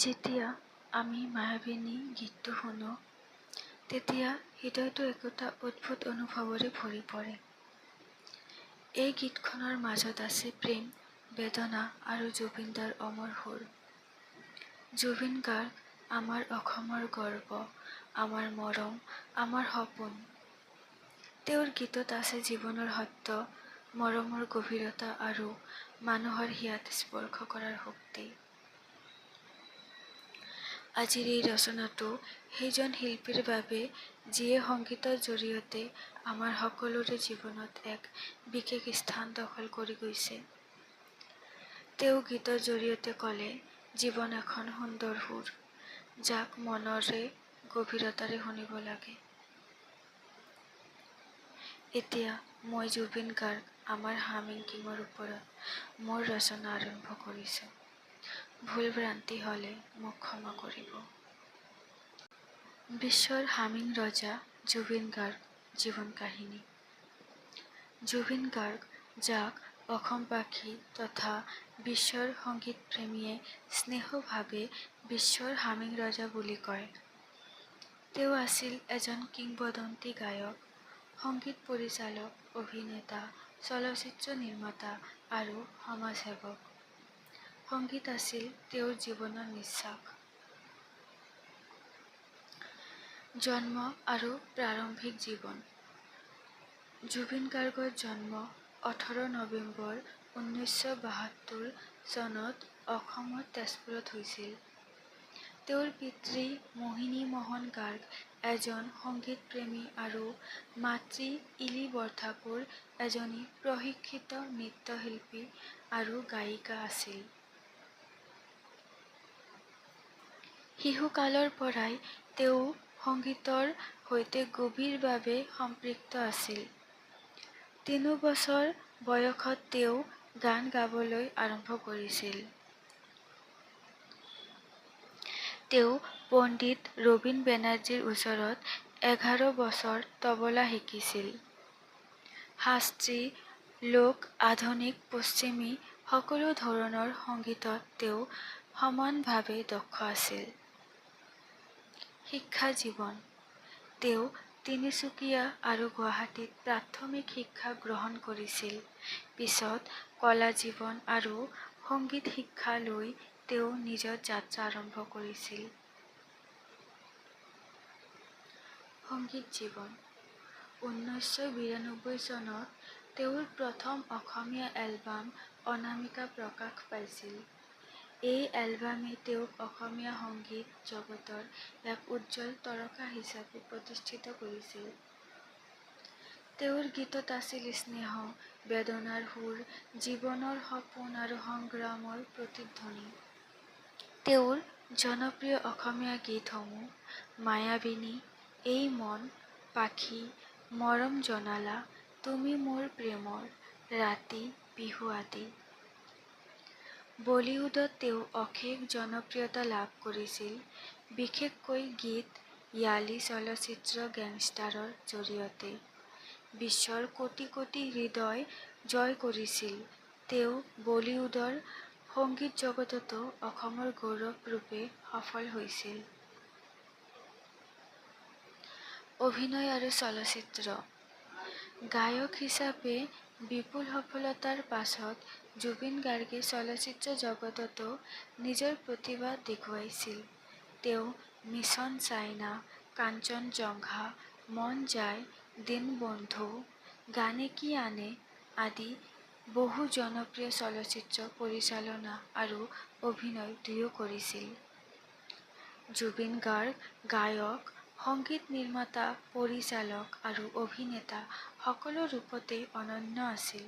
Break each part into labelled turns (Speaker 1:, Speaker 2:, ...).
Speaker 1: যেতিয়া আমি মায়াবিনী গীতটো শুনো, তেতিয়া হৃদয়টো একোটা অদ্ভুত অনুভৱৰে ভৰি পৰে। এই গীতখনৰ মাজত আছে প্ৰেম, বেদনা আৰু জুবিনদাৰ অমৰ সুৰ। জুবিন গাৰ্গ আমাৰ অসমৰ গৰ্ব, আমাৰ মৰম, আমাৰ সপোন। তেওঁৰ গীতত আছে জীৱনৰ সত্য, মৰমৰ গভীৰতা আৰু মানুহৰ হিয়াত স্পৰ্শ কৰাৰ শক্তি। আজিৰ এই ৰচনাটো সেইজন শিল্পীৰ বাবে যিয়ে সংগীতৰ জৰিয়তে আমাৰ সকলোৰে জীৱনত এক বিশেষ স্থান দখল কৰি গৈছে। তেওঁ গীতৰ জৰিয়তে ক'লে, জীৱন এখন সুন্দৰ সুৰ, যাক মনৰে গভীৰতাৰে শুনিব লাগে। এতিয়া মই জুবিন গাৰ্গ আমাৰ হামিং কিঙৰ ওপৰত মোৰ ৰচনা আৰম্ভ কৰিছোঁ। ভুল ভ্ৰান্তি হ'লে মোক ক্ষমা কৰিব। বিশ্বৰ হামিং ৰজা জুবিন গাৰ্গ জীৱন কাহিনী। জুবিন গাৰ্গ, যাক অসমবাসী তথা বিশ্বৰ সংগীত প্ৰেমীয়ে স্নেহভাৱে বিশ্বৰ হামিং ৰজা বুলি কয়। তেওঁ আছিল এজন কিংবদন্তি গায়ক, সংগীত পৰিচালক, অভিনেতা, চলচ্চিত্ৰ নিৰ্মাতা আৰু সমাজসেৱক। সংগীত আছিল তেওঁৰ জীৱনৰ নিশ্বাস। জন্ম আৰু প্ৰাৰম্ভিক জীৱন। জুবিন গাৰ্গৰ জন্ম 18 নৱেম্বৰ 1972 চনত অসমৰ তেজপুৰত হৈছিল। তেওঁৰ পিতৃ মোহিনী মোহন গাৰ্গ এজন সংগীতপ্ৰেমী আৰু মাতৃ ইলি বৰঠাকুৰ এজনী প্ৰশিক্ষিত নৃত্যশিল্পী আৰু গায়িকা আছিল। শিশুকালৰ পৰাই তেওঁ সংগীতৰ সৈতে গভীৰভাৱে সম্পৃক্ত আছিল। 3 বছৰ বয়সত তেওঁ গান গাবলৈ আৰম্ভ কৰিছিল। তেওঁ পণ্ডিত ৰবীন বেনাৰ্জীৰ ওচৰত 11 বছৰ তবলা শিকিছিল। শাস্ত্ৰীয়, লোক, আধুনিক, পশ্চিমী সকলো ধৰণৰ সংগীতত তেওঁ সমানভাৱে দক্ষ আছিল। শিক্ষা জীৱন। তেওঁ তিনিচুকীয়া আৰু গুৱাহাটীত প্ৰাথমিক শিক্ষা গ্ৰহণ কৰিছিল। পিছত কলা জীৱন আৰু সংগীত শিক্ষা লৈ তেওঁ নিজৰ যাত্ৰা আৰম্ভ কৰিছিল। সংগীত জীৱন। 1992 চনত তেওঁৰ প্ৰথম অসমীয়া এলবাম অনামিকা প্ৰকাশ পাইছিল। এই এলবামে তেওঁক অসমীয়া সংগীত জগতৰ এক উজ্জ্বল তাৰকা হিচাপে প্ৰতিষ্ঠিত কৰিছিল। তেওঁৰ গীতত আছিল স্নেহ, বেদনাৰ সুৰ, জীৱনৰ সপোন আৰু সংগ্ৰামৰ প্ৰতিধ্বনি। তেওঁৰ জনপ্ৰিয় অসমীয়া গীতসমূহ মায়াবিনী, এই মন, পাখি, মৰম জনালা, তুমি মোৰ প্ৰেমৰ, ৰাতি, বিহু আদি। বলিউডত তেওঁ অশেষ জনপ্ৰিয়তা লাভ কৰিছিল, বিশেষকৈ গীত য়ালী চলচ্চিত্ৰ গেংষ্টাৰৰ জৰিয়তে। বিশ্বৰ কোটি কোটি হৃদয় জয় কৰিছিল। তেওঁ বলিউডৰ সংগীত জগততো অসমৰ গৌৰৱ ৰূপে সফল হৈছিল। অভিনয় আৰু চলচ্চিত্ৰ। গায়ক হিচাপে বিপুল সফলতাৰ পাছত জুবিন গাৰ্গে চলচ্চিত্ৰ জগততো নিজৰ প্ৰতিভা দেখুৱাইছিল। তেওঁ মিছন চাইনা, কাঞ্চনজংঘা, মন যায়, দীনবন্ধু, গানে কি আনে আদি বহু জনপ্ৰিয় চলচ্চিত্ৰ পৰিচালনা আৰু অভিনয় দুয়ো কৰিছিল। জুবিন গাৰ্গ গায়ক, সংগীত নিৰ্মাতা, পৰিচালক আৰু অভিনেতা সকলো ৰূপতে অনন্য আছিল।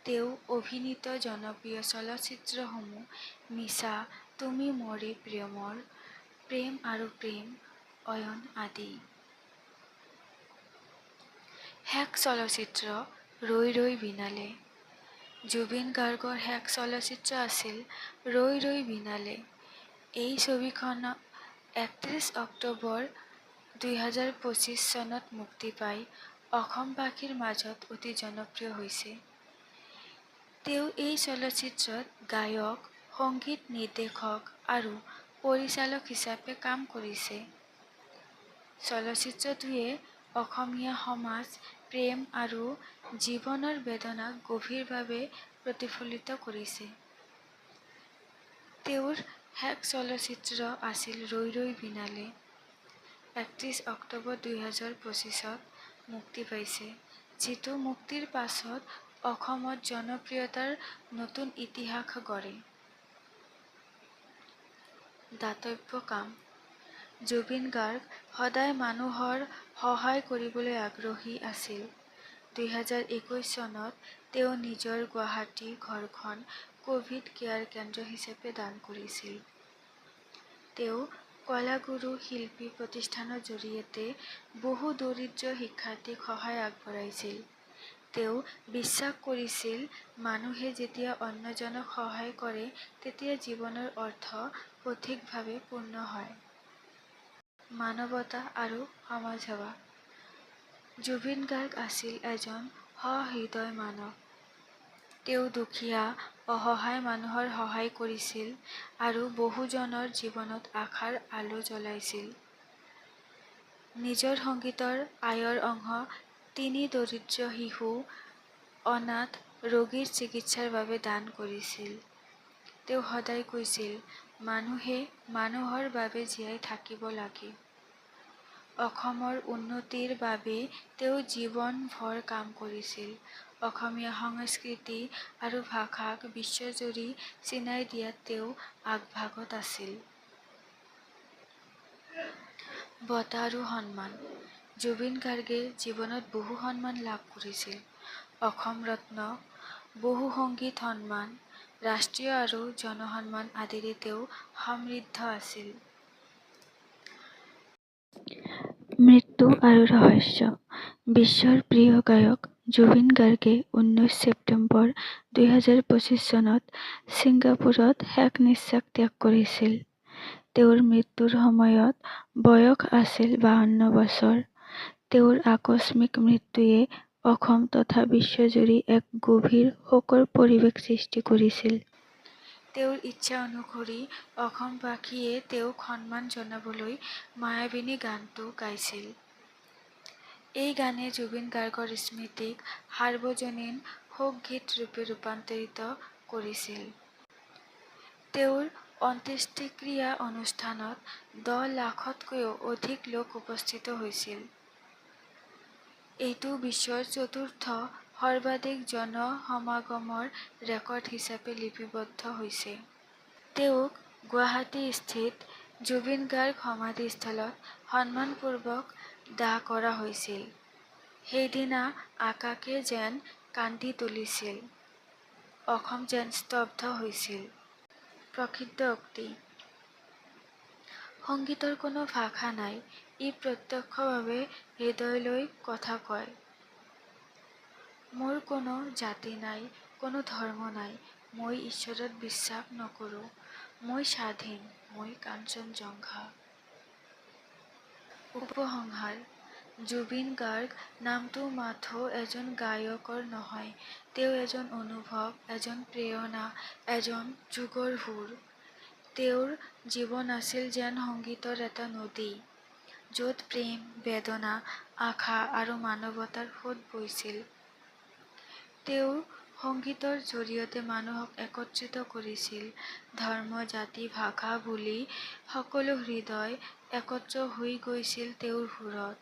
Speaker 1: তেওঁ অভিনীত জনপ্ৰিয় চলচ্চিত্ৰসমূহ মিছা, তুমি মোৰে প্ৰেমৰ, প্ৰেম আৰু প্ৰেম, অয়ন আদি। শেষ চলচ্চিত্ৰ ৰৈ ৰৈ বিনালে। জুবিন গাৰ্গৰ শেষ চলচ্চিত্ৰ আছিল ৰৈ ৰৈ বিনালে। এই ছবিখন 31 অক্টোবৰ 2025 চনত মুক্তি পাই অসমবাসীৰ মাজত অতি জনপ্ৰিয় হৈছে। তেওঁ এই চলচ্চিত্ৰত গায়ক, সংগীত নিৰ্দেশক আৰু পৰিচালক হিচাপে কাম কৰিছে। চলচ্চিত্ৰটোৱে অসমীয়া সমাজ, প্ৰেম আৰু জীৱনৰ বেদনাক গভীৰভাৱে প্ৰতিফলিত কৰিছে। তেওঁৰ শেষ চলচ্চিত্ৰ আছিল ৰৈ ৰৈ বিনালে। ৩১ অক্টোবৰ ২০২৫ত মুক্তি পাইছে, যিটো মুক্তিৰ পাছত অসমত জনপ্ৰিয়তাৰ নতুন ইতিহাস গঢ়ে। দাতব্য কাম: জুবিন গাৰ্গ সদায় মানুহৰ সহায় কৰিবলৈ আগ্ৰহী আছিল। ২০২১ চনত তেওঁ নিজৰ গুৱাহাটী ঘৰখন কভিড কেয়াৰ কেন্দ্ৰ হিচাপে দান কৰিছিল। তেওঁ কলাগুৰু শিল্পী প্ৰতিষ্ঠানৰ জৰিয়তে বহু দৰিদ্ৰ শিক্ষাৰ্থীক সহায় আগবঢ়াইছিল। তেওঁ বিশ্বাস কৰিছিল, মানুহে যেতিয়া অন্যজনক সহায় কৰে তেতিয়া জীৱনৰ অৰ্থ সঠিকভাৱে পূৰ্ণ হয়। মানৱতা আৰু সমাজসেৱা: জুবিন গাৰ্গ আছিল এজন সহৃদয় মানৱ। তেওঁ দুখীয়া, অসহায় মানুহৰ সহায় কৰিছিল আৰু বহুজনৰ জীৱনত আশাৰ আলো জ্বলাইছিল। নিজৰ সংগীতৰ আয়ৰ অংশ তিনি দৰিদ্ৰ শিশু, অনাথ ৰোগীৰ চিকিৎসাৰ বাবে দান কৰিছিল। তেওঁ সদায় কৈছিল, মানুহে মানুহৰ বাবে জীয়াই থাকিব লাগে। অসমৰ উন্নতিৰ বাবে তেওঁ জীৱনভৰ কাম কৰিছিল। অসমীয়া সংস্কৃতি আৰু ভাষাক বিশ্বজুৰি চিনাই দিয়াত তেওঁ আগভাগত আছিল। বঁটা আৰু সন্মান: জুবিন গাৰ্গে জীৱনত বহু সন্মান লাভ কৰিছিল। অসম ৰত্ন, বহু সংগীত সন্মান, ৰাষ্ট্ৰীয় আৰু জনসন্মান আদিৰে তেওঁ সমৃদ্ধ আছিল। মৃত্যু আৰু ৰহস্য: বিশ্বৰ প্ৰিয় গায়ক জুবিন গাৰ্গে ১৯ ছেপ্টেম্বৰ ২০২৫ চনত ছিংগাপুৰত শেষ নিশ্বাস ত্যাগ কৰিছিল। তেওঁৰ মৃত্যুৰ সময়ত বয়স আছিল ৫২ বছৰ। তেওঁৰ আকস্মিক মৃত্যুৱে অসম তথা বিশ্বজুৰি এক গভীৰ শোকৰ পৰিৱেশ সৃষ্টি কৰিছিল। তেওঁৰ ইচ্ছা অনুসৰি অসমবাসীয়ে তেওঁক সন্মান জনাবলৈ মায়াবিনী গানটো গাইছিল। এই গানে জুবিন গাৰ্গৰ স্মৃতিক সাৰ্বজনীন শোকগীত ৰূপে ৰূপান্তৰিত কৰিছিল। তেওঁৰ অন্ত্যেষ্টিক্ৰিয়া অনুষ্ঠানত ১০ লাখতকৈও অধিক লোক উপস্থিত হৈছিল। এইটো বিশ্বৰ চতুৰ্থ সৰ্বাধিক জনসমাগমৰ ৰেকৰ্ড হিচাপে লিপিবদ্ধ হৈছে। তেওঁক গুৱাহাটীস্থিত জুবিন গাৰ্গ সমাধিস্থলত সন্মানপূৰ্বক দাহ কৰা হৈছিল। সেইদিনা আকাশে যেন কান্দি তুলিছিল, অসম যেন স্তব্ধ হৈছিল। প্ৰসিদ্ধ উক্তি: সংগীতৰ কোনো ভাষা নাই, ই প্ৰত্যক্ষভাৱে হৃদয়লৈ কথা কয়। মোৰ কোনো জাতি নাই, কোনো ধৰ্ম নাই, মই ঈশ্বৰত বিশ্বাস নকৰোঁ, মই স্বাধীন, মই কাঞ্চনজংঘা। উপসংহাৰ: জুবিন গাৰ্গ নামটো মাথো এজন গায়কৰ নহয়, তেওঁ এজন অনুভৱ, এজন প্ৰেৰণা, এজন যুগৰ সুৰ। তেওঁৰ জীৱন আছিল যেন সংগীতৰ এটা নদী, য'ত প্ৰেম, বেদনা, আশা আৰু মানৱতাৰ সোঁত বৈছিল। তেওঁ সংগীতৰ জৰিয়তে মানুহক একত্ৰিত কৰিছিল। ধৰ্ম, জাতি, ভাষা ভুলি সকলো হৃদয় একত্ৰ হৈ গৈছিল তেওঁৰ সুৰত।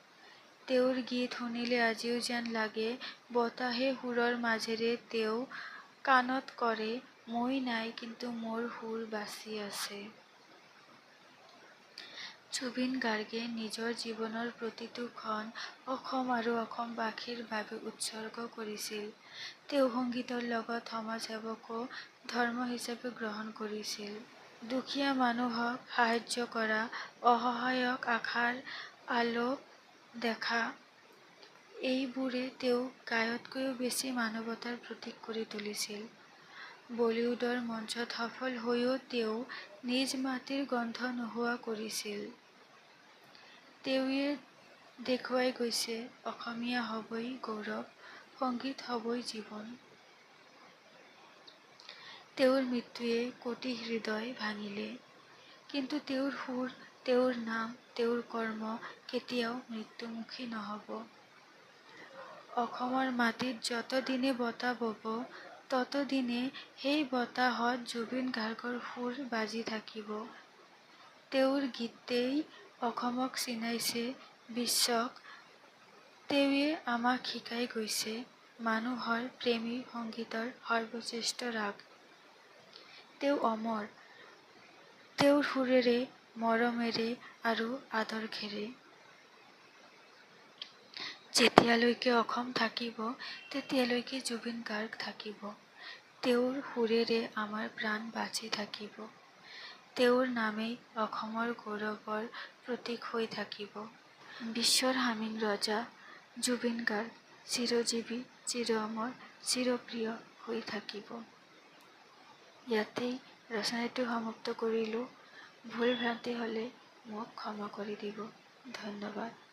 Speaker 1: তেওঁৰ গীত শুনিলে আজিও যেন লাগে, বতাহে সুৰৰ মাজেৰে তেওঁ কাণত কৰে, মই নাই কিন্তু মোৰ সুৰ বাচি আছে। জুবিন গাৰ্গে নিজৰ জীৱনৰ প্ৰতিটো ক্ষণ অসম আৰু অসমবাসীৰ বাবে উৎসৰ্গ কৰিছিল। তেওঁ সংগীতৰ লগত সমাজসেৱাকো ধৰ্ম হিচাপে গ্ৰহণ কৰিছিল। দুখীয়া মানুহক সাহায্য কৰা, অসহায়ক আশাৰ আলোক দেখা, এইবোৰে তেওঁক গায়কতকৈও বেছি মানৱতাৰ প্ৰতীক কৰি তুলিছিল। বলিউডৰ মঞ্চত সফল হৈও তেওঁ নিজ মাটিৰ গন্ধ নোহোৱা কৰিছিল। তেৱেঁ দেখুৱাই গৈছে, অসমীয়া হ'বই গৌৰৱ, সংগীত হ'বই জীৱন। তেওঁৰ মৃত্যুৱে কোটি হৃদয় ভাঙিলে, কিন্তু তেওঁৰ সুৰ, তেওঁৰ নাম, তেওঁৰ কৰ্ম কেতিয়াও মৃত্যুমুখী নহ'ব। অসমৰ মাটিত যতদিনে বতাহ বব, ততদিনে সেই বতাহত জুবিন গাৰ্গৰ সুৰ বাজি থাকিব। তেওঁৰ গীতেই অসমক চিনাইছে বিশ্বক, তেওঁৱে আমাক শিকাই গৈছে মানুহৰ প্ৰেমী সংগীতৰ সৰ্বশ্ৰেষ্ঠ ৰাগ। তেওঁ অমৰ, তেওঁৰ সুৰেৰে, মৰমেৰে আৰু আদৰ্শেৰে। যেতিয়ালৈকে অসম থাকিব, তেতিয়ালৈকে জুবিন গাৰ্গ থাকিব। তেওঁৰ সুৰেৰে আমাৰ প্ৰাণ বাজি থাকিব। তেওঁৰ নামেই অসমৰ গৌৰৱৰ প্ৰতীক হৈ থাকিব। বিশ্বৰ হামিং ৰজা জুবিন গাৰ্গ চিৰজীৱী, চিৰ অমৰ, চিৰপ্ৰিয় হৈ থাকিব। ইয়াতেই ৰচনাটো সমাপ্ত কৰিলোঁ। ভুল ভ্ৰান্তি হ'লে মোক ক্ষমা কৰি দিব। ধন্যবাদ।